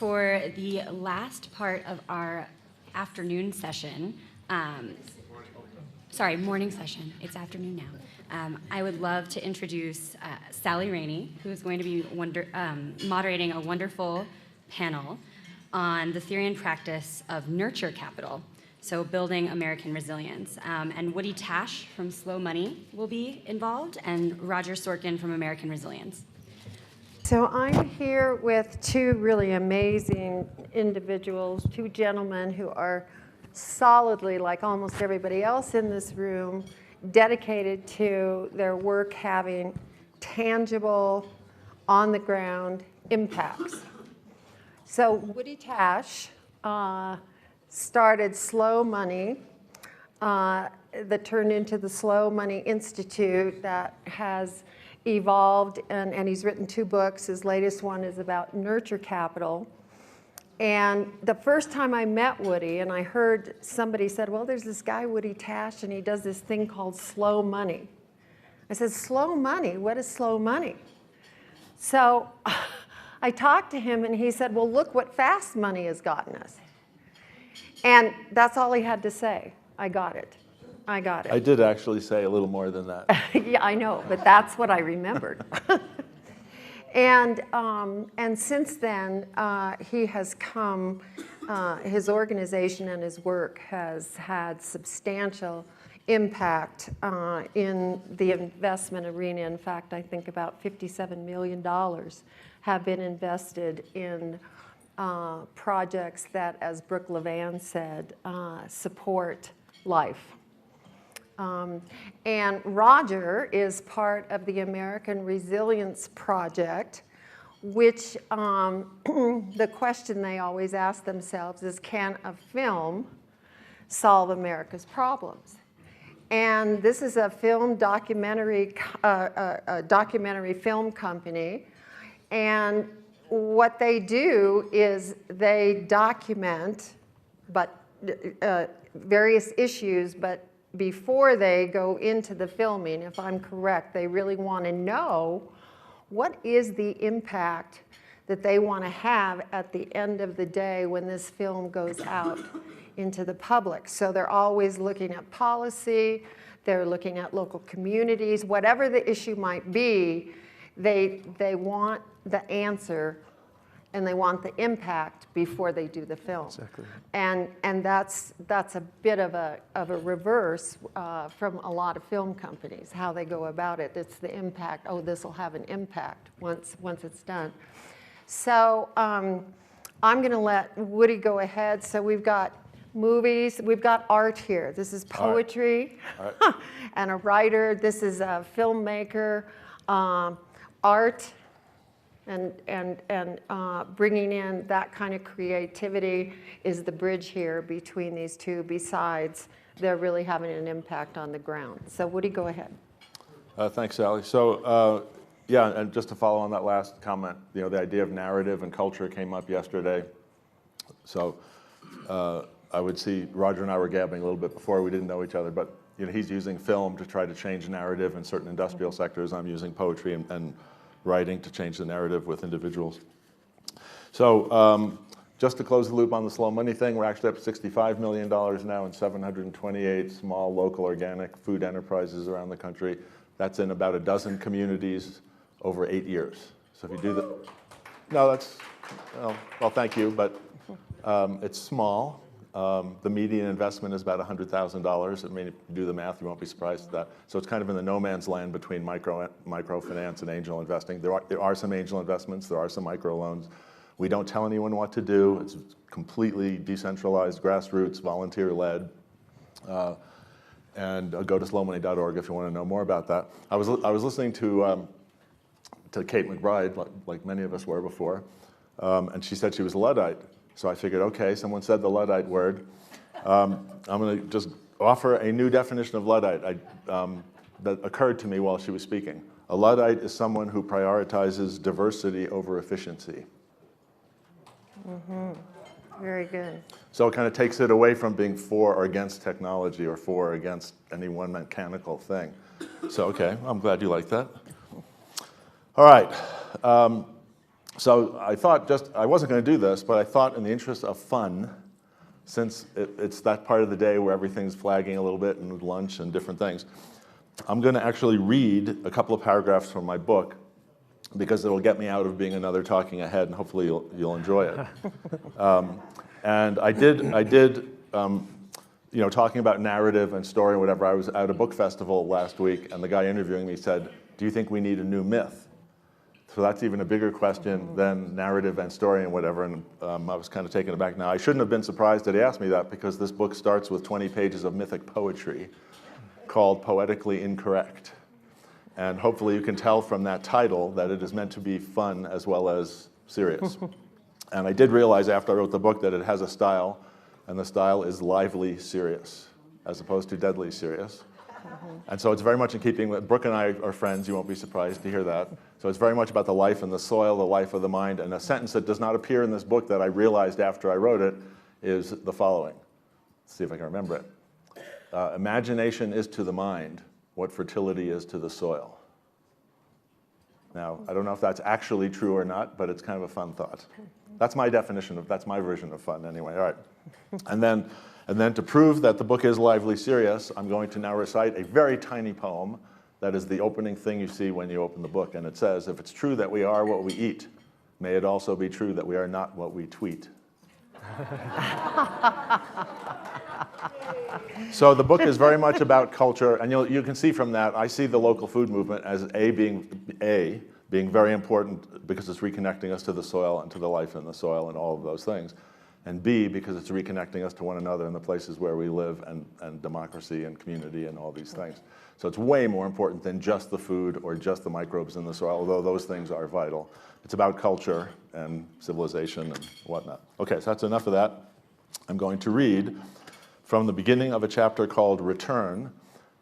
for the last part of our afternoon session, morning session. It's afternoon now. I would love to introduce Sally Rainey, who is going to be moderating a wonderful panel on the theory and practice of nurture capital, so building American resilience. And Woody Tash from Slow Money will be involved, and Roger Sorkin from American Resilience. So I'm here with two really amazing individuals, two gentlemen who are solidly, like almost everybody else in this room, dedicated to their work having tangible, on-the-ground impacts. So Woody Tash started Slow Money that turned into the Slow Money Institute that has evolved, and he's written 2 books. His latest one is about nurture capital. And the first time I met Woody, and I heard somebody said, well, there's this guy, Woody Tash, and he does this thing called Slow Money. I said, Slow Money? What is Slow Money? So I talked to him, and he said, well, look what fast money has gotten us. And that's all he had to say. I got it. I got it. I did actually say a little more than that. Yeah, I know, but that's what I remembered. And since then, he has come, his organization and his work has had substantial impact in the investment arena. In fact, I think about $57 million have been invested in projects that, as Brooke Levan said, support life. And Roger is part of the American Resilience Project, which the question they always ask themselves is, can a film solve America's problems? And this is a documentary film company, and what they do is they document various issues, but before they go into the filming, if I'm correct, they really want to know what is the impact that they want to have at the end of the day when this film goes out into the public. So they're always looking at policy, they're looking at local communities, whatever the issue might be, they want the answer and they want the impact before they do the film. Exactly. And that's a bit of a reverse from a lot of film companies, how they go about it. It's the impact. Oh, this will have an impact once it's done. So I'm going to let Woody go ahead. So we've got movies, we've got art here. This is poetry. Art. And a writer. This is a filmmaker. Art. And bringing in that kind of creativity is the bridge here between these two, besides they're really having an impact on the ground. So Woody, go ahead. Thanks, Sally. So yeah, and just to follow on that last comment, the idea of narrative and culture came up yesterday. So I would see Roger and I were gabbing a little bit before. We didn't know each other, but he's using film to try to change narrative in certain industrial sectors. I'm using poetry and writing to change the narrative with individuals. So just to close the loop on the Slow Money thing, we're actually up $65 million now in 728 small local organic food enterprises around the country. That's in about a dozen communities over 8 years. So if you do that, no, that's, well, thank you, but it's small. The median investment is about $100,000. I mean, if you do the math, you won't be surprised at that. So it's kind of in the no man's land between microfinance and angel investing. There are some angel investments. There are some microloans. We don't tell anyone what to do. It's completely decentralized, grassroots, volunteer-led. And go to slowmoney.org if you want to know more about that. I was listening to Kate McBride, like many of us were before, and she said she was a Luddite. So I figured, okay, someone said the Luddite word. I'm going to just offer a new definition of Luddite that occurred to me while she was speaking. A Luddite is someone who prioritizes diversity over efficiency. Mm-hmm. Very good. So it kind of takes it away from being for or against technology or for or against any one mechanical thing. So, okay, I'm glad you like that. All right. So I thought I wasn't going to do this, but I thought in the interest of fun, since it's that part of the day where everything's flagging a little bit and lunch and different things, I'm going to actually read a couple of paragraphs from my book because it'll get me out of being another talking ahead, and hopefully you'll enjoy it. And I did talking about narrative and story and whatever. I was at a book festival last week, and the guy interviewing me said, "Do you think we need a new myth?" So that's even a bigger question than narrative and story and whatever, and I was kind of taken aback. Now, I shouldn't have been surprised that he asked me that, because this book starts with 20 pages of mythic poetry called Poetically Incorrect. And hopefully you can tell from that title that it is meant to be fun as well as serious. And I did realize after I wrote the book that it has a style, and the style is lively serious, as opposed to deadly serious. And so it's very much in keeping with, Brooke and I are friends, you won't be surprised to hear that. So it's very much about the life in the soil, the life of the mind, and a sentence that does not appear in this book that I realized after I wrote it is the following. Let's see if I can remember it. Imagination is to the mind what fertility is to the soil. Now, I don't know if that's actually true or not, but it's kind of a fun thought. That's my definition that's my version of fun anyway, all right. And then to prove that the book is lively serious, I'm going to now recite a very tiny poem that is the opening thing you see when you open the book. And it says, "If it's true that we are what we eat, may it also be true that we are not what we tweet." So the book is very much about culture, and you can see from that, I see the local food movement as being very important because it's reconnecting us to the soil and to the life in the soil and all of those things. And B, because it's reconnecting us to one another in the places where we live, and democracy and community and all these things. So it's way more important than just the food or just the microbes in the soil, although those things are vital. It's about culture and civilization and whatnot. Okay, so that's enough of that. I'm going to read from the beginning of a chapter called Return.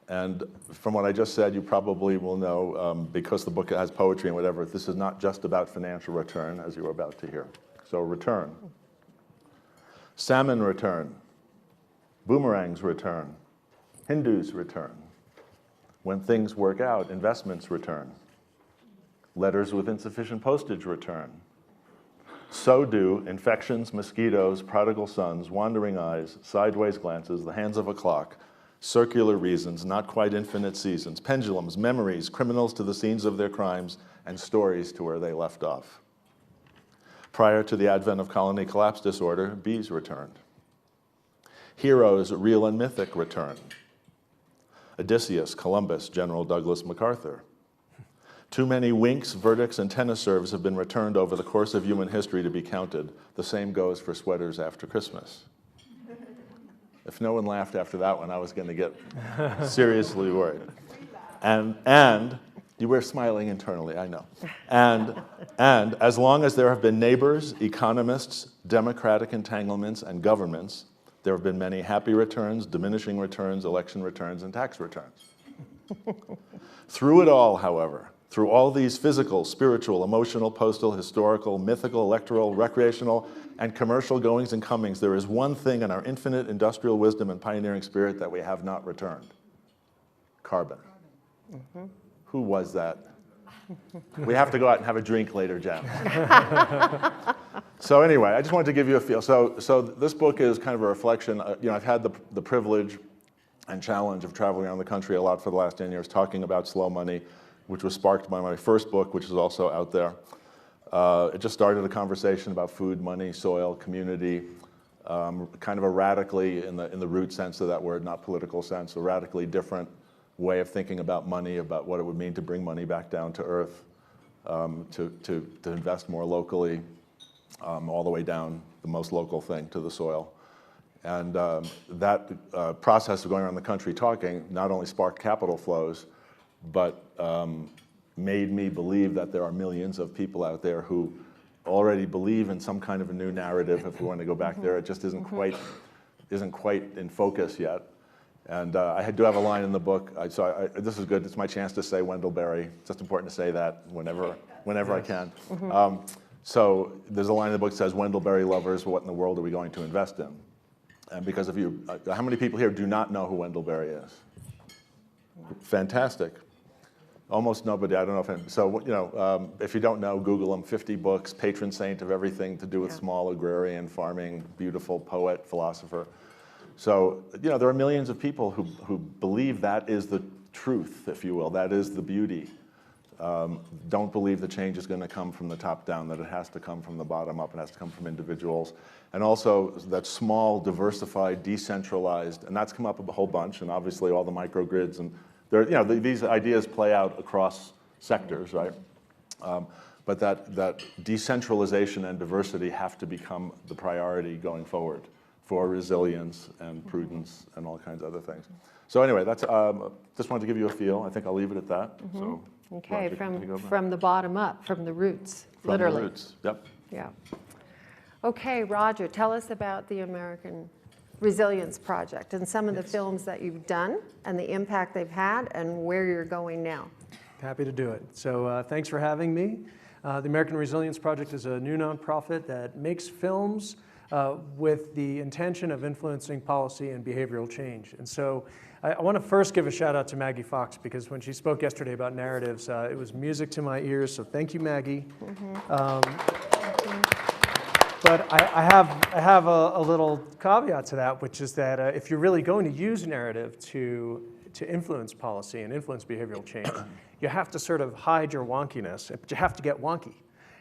And from what I just said, you probably will know, because the book has poetry and whatever, this is not just about financial return, as you are about to hear. So return. Salmon return. Boomerangs return. Hindus return. When things work out, investments return. Letters with insufficient postage return. So do infections, mosquitoes, prodigal sons, wandering eyes, sideways glances, the hands of a clock, circular reasons, not quite infinite seasons, pendulums, memories, criminals to the scenes of their crimes, and stories to where they left off. Prior to the advent of colony collapse disorder, bees returned. Heroes, real and mythic, return. Odysseus, Columbus, General Douglas MacArthur. Too many winks, verdicts, and tennis serves have been returned over the course of human history to be counted. The same goes for sweaters after Christmas. If no one laughed after that one, I was going to get seriously worried. And you were smiling internally, I know. And as long as there have been neighbors, economists, democratic entanglements, and governments, there have been many happy returns, diminishing returns, election returns, and tax returns. Through it all, however, through all these physical, spiritual, emotional, postal, historical, mythical, electoral, recreational, and commercial goings and comings, there is one thing in our infinite industrial wisdom and pioneering spirit that we have not returned: carbon. Mm-hmm. Who was that? We have to go out and have a drink later, Jen. So anyway, I just wanted to give you a feel. So this book is kind of a reflection. I've had the privilege and challenge of traveling around the country a lot for the last 10 years, talking about slow money, which was sparked by my first book, which is also out there. It just started a conversation about food, money, soil, community, kind of a radically, in the root sense of that word, not political sense, a radically different way of thinking about money, about what it would mean to bring money back down to earth, to invest more locally, all the way down, the most local thing, to the soil. And that process of going around the country talking not only sparked capital flows, but made me believe that there are millions of people out there who already believe in some kind of a new narrative. If we want to go back there, it just isn't quite in focus yet. And I do have a line in the book. This is good. It's my chance to say Wendell Berry. It's just important to say that whenever I can. So there's a line in the book that says, "Wendell Berry lovers, what in the world are we going to invest in?" And because of you, how many people here do not know who Wendell Berry is? Fantastic. Almost nobody. I don't know if so. You know, if you don't know, Google him. 50 books, patron saint of everything to do with small agrarian farming. Beautiful poet, philosopher. So you know, there are millions of people who believe that is the truth, if you will. That is the beauty. Don't believe the change is going to come from the top down, that it has to come from the bottom up, it has to come from individuals. And also that small, diversified, decentralized, and that's come up a whole bunch, and obviously all the microgrids, and there, you know, these ideas play out across sectors, right? But that decentralization and diversity have to become the priority going forward for resilience and prudence and all kinds of other things. So anyway, that's just wanted to give you a feel. I think I'll leave it at that. So. Okay, Roger, can you go back? from the bottom up, from the roots, From literally. the roots, yep. Yeah. Okay, Roger, tell us about the American Resilience Project and some of the films that you've done and the impact they've had and where you're going now. Happy to do it. So thanks for having me. The American Resilience Project is a new nonprofit that makes films with the intention of influencing policy and behavioral change. And so I want to first give a shout out to Maggie Fox, because when she spoke yesterday about narratives, it was music to my ears, so thank you, Maggie. But I have a little caveat to that, which is that if you're really going to use narrative to influence policy and influence behavioral change, you have to sort of hide your wonkiness, but you have to get wonky.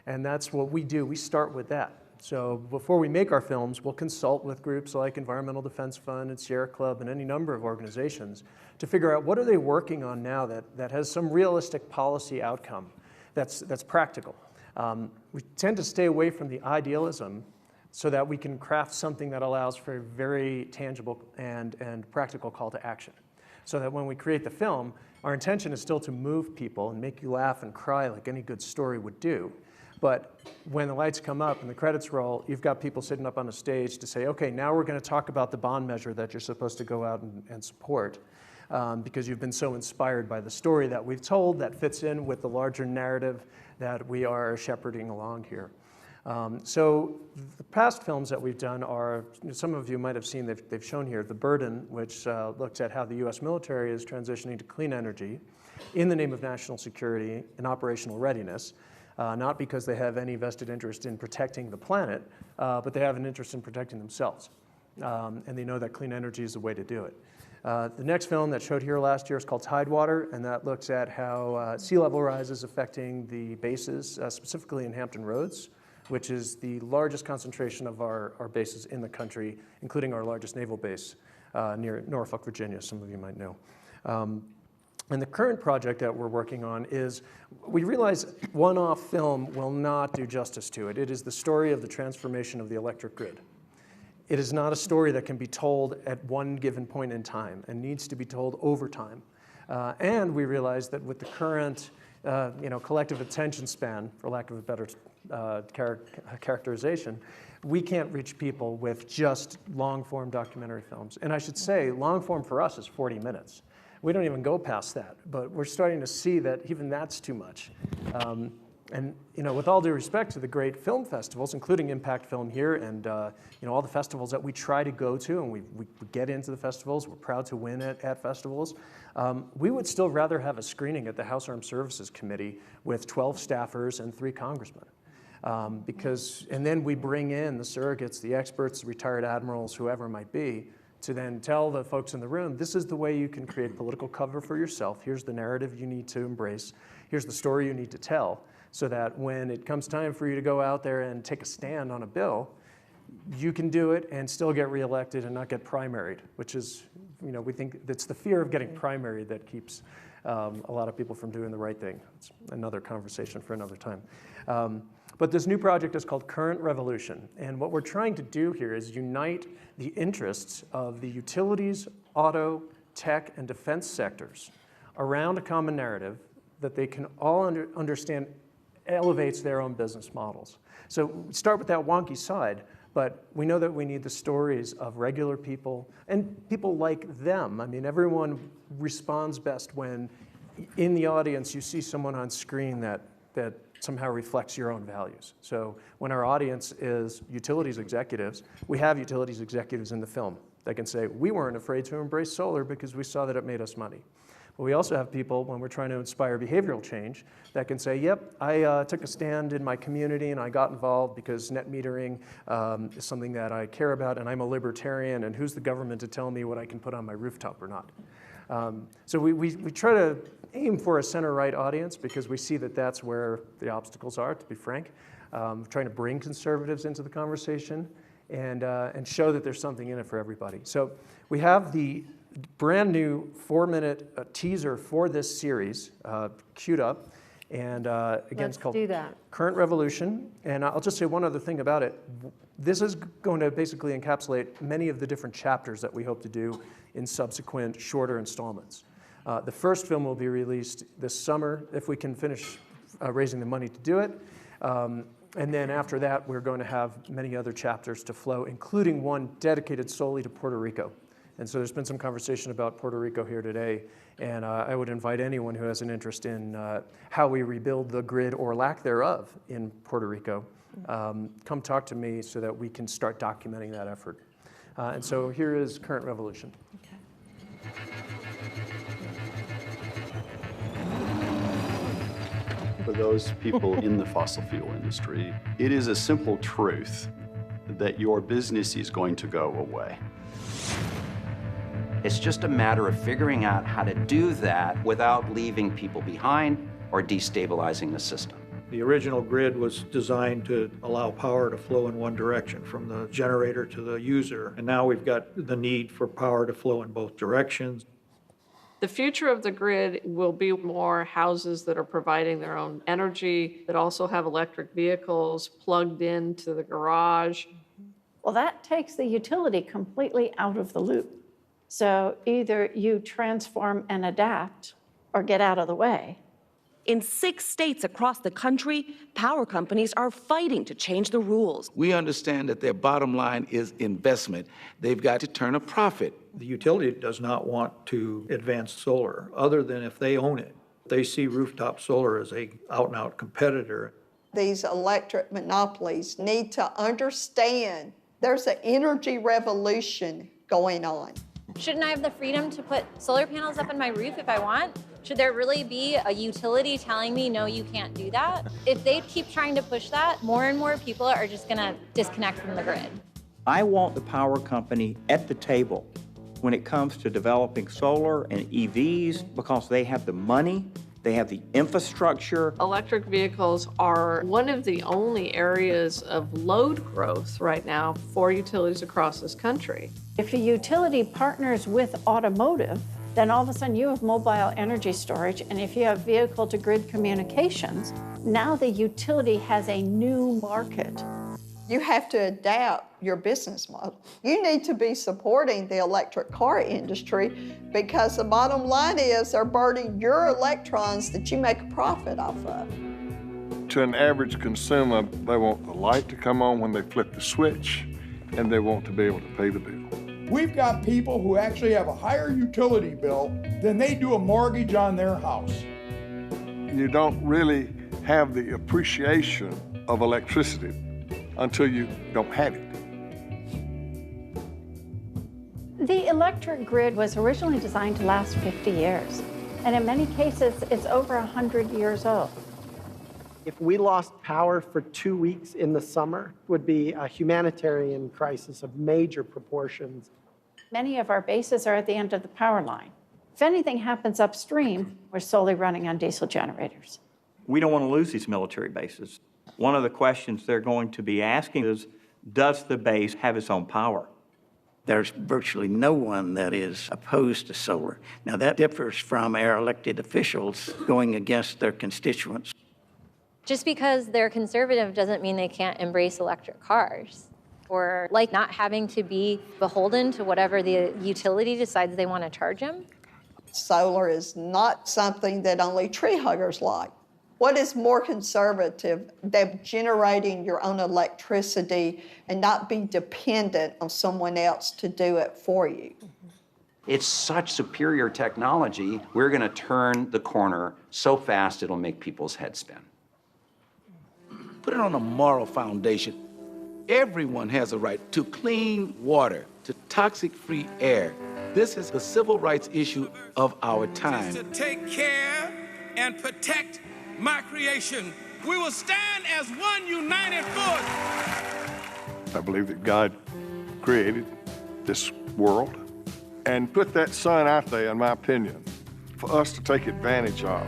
And that's what we do. We start with that. So before we make our films, we'll consult with groups like Environmental Defense Fund and Sierra Club and any number of organizations to figure out what are they working on now that has some realistic policy outcome that's practical. We tend to stay away from the idealism so that we can craft something that allows for a very tangible and practical call to action. So that when we create the film, our intention is still to move people and make you laugh and cry like any good story would do. But when the lights come up and the credits roll, you've got people sitting up on a stage to say, okay, now we're going to talk about the bond measure that you're supposed to go out and support because you've been so inspired by the story that we've told that fits in with the larger narrative that we are shepherding along here. So the past films that we've done are, some of you might have seen, they've shown here, The Burden, which looks at how the US military is transitioning to clean energy in the name of national security and operational readiness. Not because they have any vested interest in protecting the planet, but they have an interest in protecting themselves. And they know that clean energy is the way to do it. The next film that showed here last year is called Tidewater, and that looks at how sea level rise is affecting the bases, specifically in Hampton Roads, which is the largest concentration of our bases in the country, including our largest naval base near Norfolk, Virginia, some of you might know. And the current project that we're working on is, we realize one-off film will not do justice to it. It is the story of the transformation of the electric grid. It is not a story that can be told at one given point in time and needs to be told over time. And we realize that with the current collective attention span, for lack of a better characterization, we can't reach people with just long-form documentary films. And I should say, long-form for us is 40 minutes. We don't even go past that, but we're starting to see that even that's too much. And with all due respect to the great film festivals, including Impact Film here, and all the festivals that we try to go to, and we get into the festivals, we're proud to win at festivals, we would still rather have a screening at the House Armed Services Committee with 12 staffers and 3 congressmen. And then we bring in the surrogates, the experts, the retired admirals, whoever it might be, to then tell the folks in the room, this is the way you can create political cover for yourself. Here's the narrative you need to embrace. Here's the story you need to tell, so that when it comes time for you to go out there and take a stand on a bill, you can do it and still get reelected and not get primaried, which is, we think it's the fear of getting primaried that keeps a lot of people from doing the right thing. It's another conversation for another time. But this new project is called Current Revolution. And what we're trying to do here is unite the interests of the utilities, auto, tech, and defense sectors around a common narrative that they can all understand elevates their own business models. So we start with that wonky side, but we know that we need the stories of regular people and people like them. I mean, everyone responds best when in the audience you see someone on screen that somehow reflects your own values. So when our audience is utilities executives, we have utilities executives in the film that can say, we weren't afraid to embrace solar because we saw that it made us money. But we also have people, when we're trying to inspire behavioral change, that can say, yep, I took a stand in my community and I got involved because net metering is something that I care about, and I'm a libertarian, and who's the government to tell me what I can put on my rooftop or not? So we try to aim for a center-right audience because we see that that's where the obstacles are, to be frank. Trying to bring conservatives into the conversation and show that there's something in it for everybody. So we have the brand new 4-minute teaser for this series queued up. And again, it's called do that. Current Revolution. And I'll just say one other thing about it. This is going to basically encapsulate many of the different chapters that we hope to do in subsequent shorter installments. The first film will be released this summer if we can finish raising the money to do it. And then after that, we're going to have many other chapters to flow, including one dedicated solely to Puerto Rico. And so there's been some conversation about Puerto Rico here today, and I would invite anyone who has an interest in how we rebuild the grid or lack thereof in Puerto Rico, come talk to me so that we can start documenting that effort. And so here is Current Revolution. For those people in the fossil fuel industry, it is a simple truth that your business is going to go away. It's just a matter of figuring out how to do that without leaving people behind or destabilizing the system. The original grid was designed to allow power to flow in one direction, from the generator to the user. And now we've got the need for power to flow in both directions. The future of the grid will be more houses that are providing their own energy, that also have electric vehicles plugged into the garage. Well, that takes the utility completely out of the loop. So either you transform and adapt or get out of the way. In 6 states across the country, power companies are fighting to change the rules. We understand that their bottom line is investment. They've got to turn a profit. The utility does not want to advance solar, other than if they own it. They see rooftop solar as a out-and-out competitor. These electric monopolies need to understand there's an energy revolution going on. Shouldn't I have the freedom to put solar panels up on my roof if I want? Should there really be a utility telling me, no, you can't do that? If they keep trying to push that, more and more people are just gonna disconnect from the grid. I want the power company at the table when it comes to developing solar and EVs because they have the money, they have the infrastructure. Electric vehicles are one of the only areas of load growth right now for utilities across this country. If a utility partners with automotive, then all of a sudden you have mobile energy storage, and if you have vehicle-to-grid communications, now the utility has a new market. You have to adapt your business model. You need to be supporting the electric car industry, because the bottom line is they're burning your electrons that you make a profit off of. To an average consumer, they want the light to come on when they flip the switch, and they want to be able to pay the bill. We've got people who actually have a higher utility bill than they do a mortgage on their house. You don't really have the appreciation of electricity until you don't have it. The electric grid was originally designed to last 50 years, and in many cases, it's over 100 years old. If we lost power for 2 weeks in the summer, it would be a humanitarian crisis of major proportions. Many of our bases are at the end of the power line. If anything happens upstream, we're solely running on diesel generators. We don't want to lose these military bases. One of the questions they're going to be asking is, does the base have its own power? There's virtually no one that is opposed to solar. Now, that differs from our elected officials going against their constituents. Just because they're conservative doesn't mean they can't embrace electric cars, or like not having to be beholden to whatever the utility decides they want to charge them. Solar is not something that only tree huggers like. What is more conservative than generating your own electricity and not be dependent on someone else to do it for you? It's such superior technology, we're going to turn the corner so fast it'll make people's heads spin. Put it on a moral foundation. Everyone has a right to clean water, to toxic-free air, This is the civil rights issue of our time. To take care and protect my creation. We will stand as one united force. I believe that God created this world and put that sun out there, in my opinion, for us to take advantage of.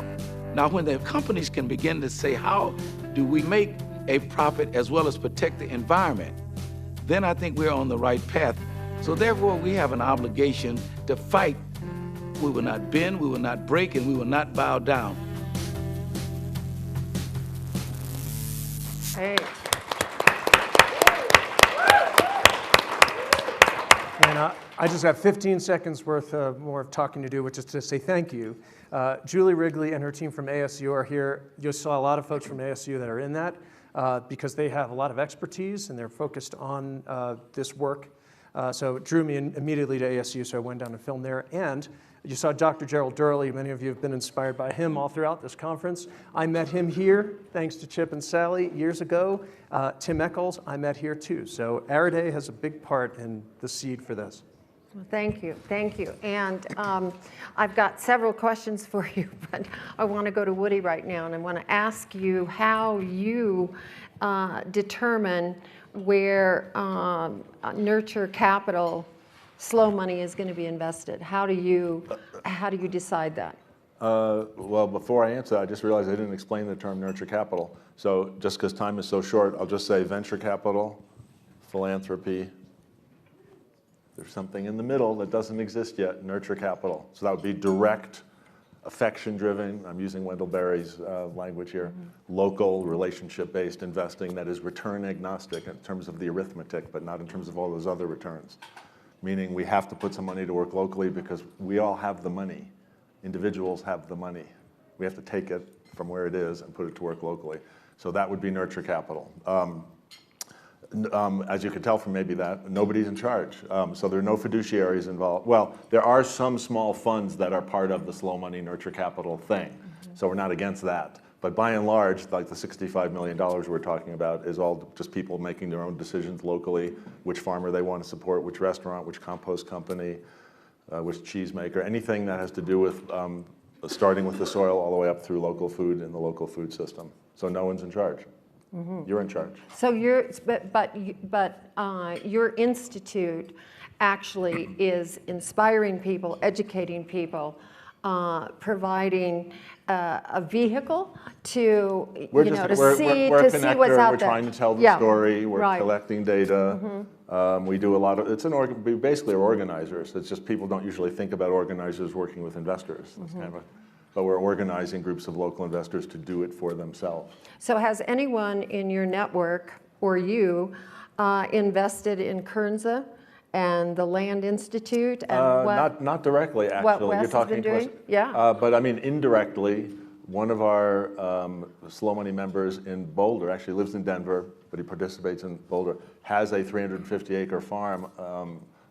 Now, when the companies can begin to say, how do we make a profit as well as protect the environment, then I think we're on the right path. So therefore, we have an obligation to fight. We will not bend, we will not break, and we will not bow down. Hey. And I just have 15 seconds worth more of talking to do, which is to say thank you. Julie Wrigley and her team from ASU are here. You saw a lot of folks from ASU that are in that because they have a lot of expertise and they're focused on this work. So it drew me immediately to ASU, so I went down and filmed there. And you saw Dr. Gerald Durley. Many of you have been inspired by him all throughout this conference. I met him here, thanks to Chip and Sally, years ago. Tim Eccles, I met here too. So ARIDAE has a big part in the seed for this. Well, thank you, thank you. And I've got several questions for you, but I want to go to Woody right now, and I want to ask you how you determine where Nurture Capital slow money is going to be invested. How do you decide that? Well, before I answer, I just realized I didn't explain the term Nurture Capital. So just because time is so short, I'll just say venture capital, philanthropy. There's something in the middle that doesn't exist yet, Nurture Capital. So that would be direct, affection-driven, I'm using Wendell Berry's language here, local, relationship-based investing that is return agnostic in terms of the arithmetic, but not in terms of all those other returns. Meaning we have to put some money to work locally because we all have the money. Individuals have the money. We have to take it from where it is and put it to work locally. So that would be Nurture Capital. As you can tell from maybe that, nobody's in charge. So there are no fiduciaries involved. Well, there are some small funds that are part of the slow money Nurture Capital thing. So we're not against that. But by and large, like the $65 million we're talking about is all just people making their own decisions locally, which farmer they want to support, which restaurant, which compost company, which cheesemaker, anything that has to do with starting with the soil all the way up through local food in the local food system. So no one's in charge. You're in charge. So your institute actually is inspiring people, educating people, providing a vehicle to see what's out there. We're trying to tell the story. We're collecting data. We do a lot of. We basically are organizers. It's just people don't usually think about organizers working with investors. That's kind of but we're organizing groups of local investors to do it for themselves. So has anyone in your network or you invested in Kernza and the Land Institute? And not directly, actually. What Wes has been doing? Yeah. But I mean, indirectly, one of our slow money members in Boulder, actually lives in Denver, but he participates in Boulder, has a 350-acre farm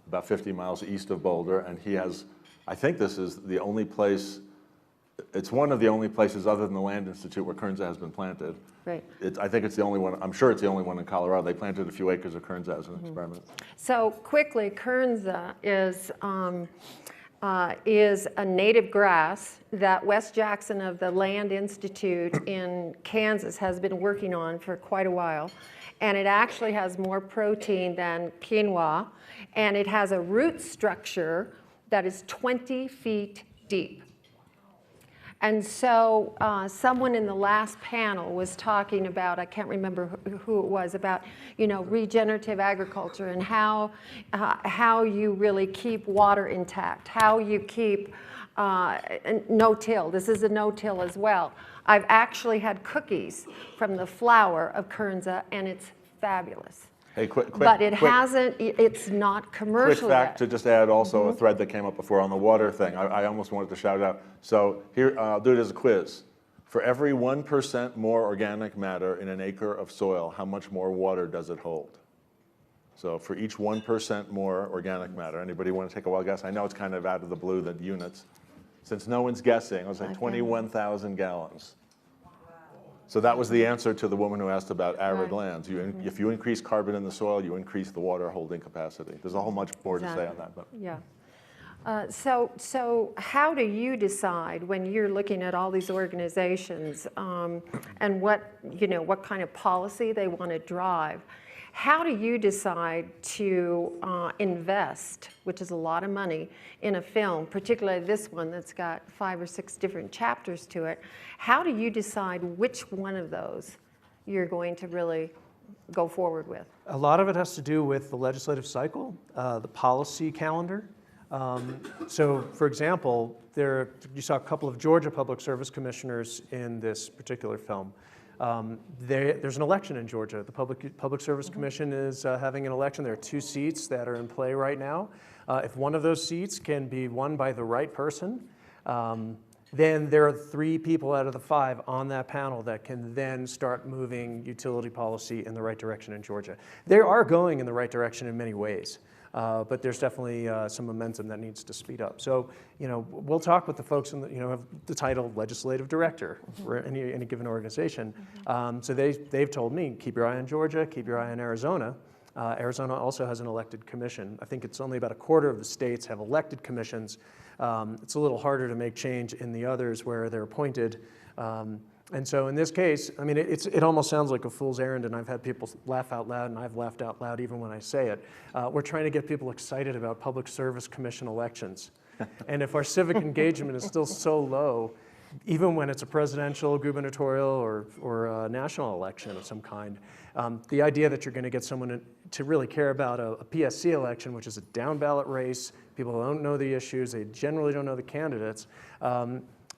about 50 miles east of Boulder, and he has, I think this is the only place, it's one of the only places other than the Land Institute where Kernza has been planted. Right. I think it's the only one, I'm sure it's the only one in Colorado. They planted a few acres of Kernza as an experiment. So quickly, Kernza is a native grass that Wes Jackson of the Land Institute in Kansas has been working on for quite a while. And it actually has more protein than quinoa, and it has a root structure that is 20 feet deep. And so someone in the last panel was talking about, I can't remember who it was, about regenerative agriculture and how you really keep water intact, how you keep no-till. This is a no-till as well. I've actually had cookies from the flower of Kernza, and it's fabulous. Hey, but it's not commercial Quick fact yet. to just add also a thread that came up before on the water thing. I almost wanted to shout it out. So here, I'll do it as a quiz. For every 1% more organic matter in an acre of soil, how much more water does it hold? So for each 1% more organic matter, anybody want to take a wild guess? I know it's kind of out of the blue, the units. Since no one's guessing, I was like 21,000 gallons. So that was the answer to the woman who asked about arid lands. If you increase carbon in the soil, you increase the water holding capacity. There's a whole much more to say on that. But. Yeah. So how do you decide when you're looking at all these organizations and what kind of policy they want to drive? How do you decide to invest, which is a lot of money, in a film, particularly this one that's got 5 or 6 different chapters to it? How do you decide which one of those you're going to really go forward with? A lot of it has to do with the legislative cycle, the policy calendar. So, for example, you saw a couple of Georgia Public Service Commissioners in this particular film. There's an election in Georgia. The Public Service Commission is having an election. There are 2 seats that are in play right now. If one of those seats can be won by the right person, then there are 3 people out of the 5 on that panel that can then start moving utility policy in the right direction in Georgia. They are going in the right direction in many ways. But there's definitely some momentum that needs to speed up. So, we'll talk with the folks in have the title legislative director for any given organization. So they've told me, keep your eye on Georgia, keep your eye on Arizona. Arizona also has an elected commission. I think it's only about a quarter of the states have elected commissions. It's a little harder to make change in the others where they're appointed. And so in this case, I mean, it almost sounds like a fool's errand, and I've had people laugh out loud, and I've laughed out loud even when I say it. We're trying to get people excited about Public Service Commission elections. And if our civic engagement is still so low, even when it's a presidential, gubernatorial, or a national election of some kind, the idea that you're going to get someone to really care about a PSC election, which is a down-ballot race, people don't know the issues, they generally don't know the candidates,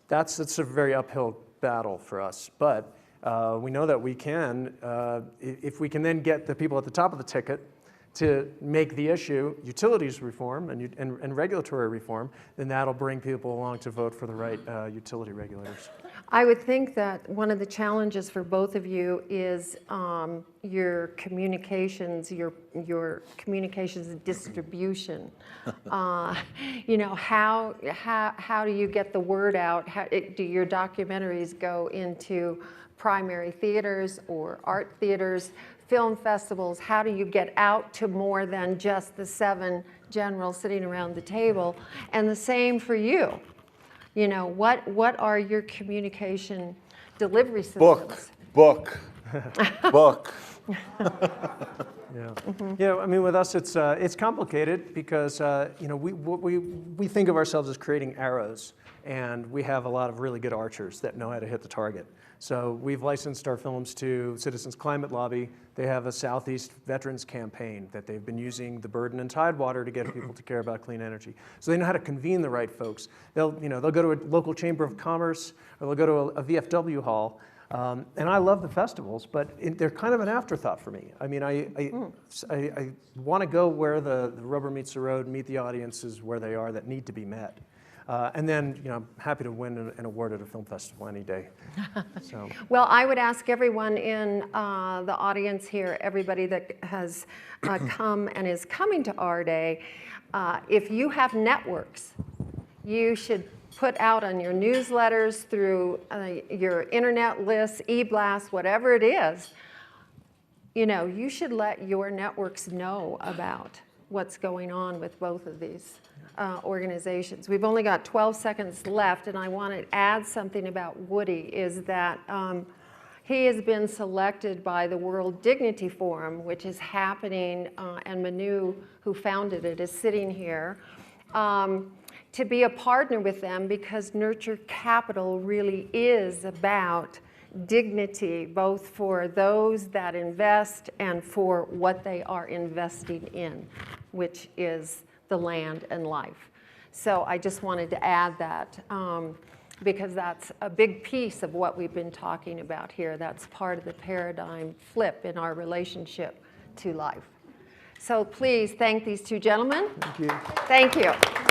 that's a very uphill battle for us. But we know that we can, if we can then get the people at the top of the ticket to make the issue utilities reform and regulatory reform, then that'll bring people along to vote for the right utility regulators. I would think that one of the challenges for both of you is your communications, your communications distribution. How do you get the word out? Do your documentaries go into primary theaters or art theaters, film festivals? How do you get out to more than just the 7 generals sitting around the table? And the same for you. What are your communication delivery systems? Book. Yeah. I mean, with us, it's complicated because we think of ourselves as creating arrows, and we have a lot of really good archers that know how to hit the target. So we've licensed our films to Citizens Climate Lobby. They have a Southeast Veterans Campaign that they've been using the Burden and Tidewater to get people to care about clean energy. So they know how to convene the right folks. They'll go to a local chamber of commerce, or they'll go to a VFW hall. And I love the festivals, but they're kind of an afterthought for me. I mean, I want to go where the rubber meets the road, meet the audiences where they are that need to be met. And then, I'm happy to win an award at a film festival any day. So. Well, I would ask everyone in the audience here, everybody that has come and is coming to our day, if you have networks, you should put out on your newsletters, through your internet lists, e-blasts, whatever it is, you should let your networks know about what's going on with both of these organizations. We've only got 12 seconds left, and I want to add something about Woody, is that he has been selected by the World Dignity Forum, which is happening, and Manu, who founded it, is sitting here, to be a partner with them, because Nurture Capital really is about dignity, both for those that invest and for what they are investing in, which is the land and life. So I just wanted to add that because that's a big piece of what we've been talking about here. That's part of the paradigm flip in our relationship to life. So please thank these 2 gentlemen. Thank you. Thank you.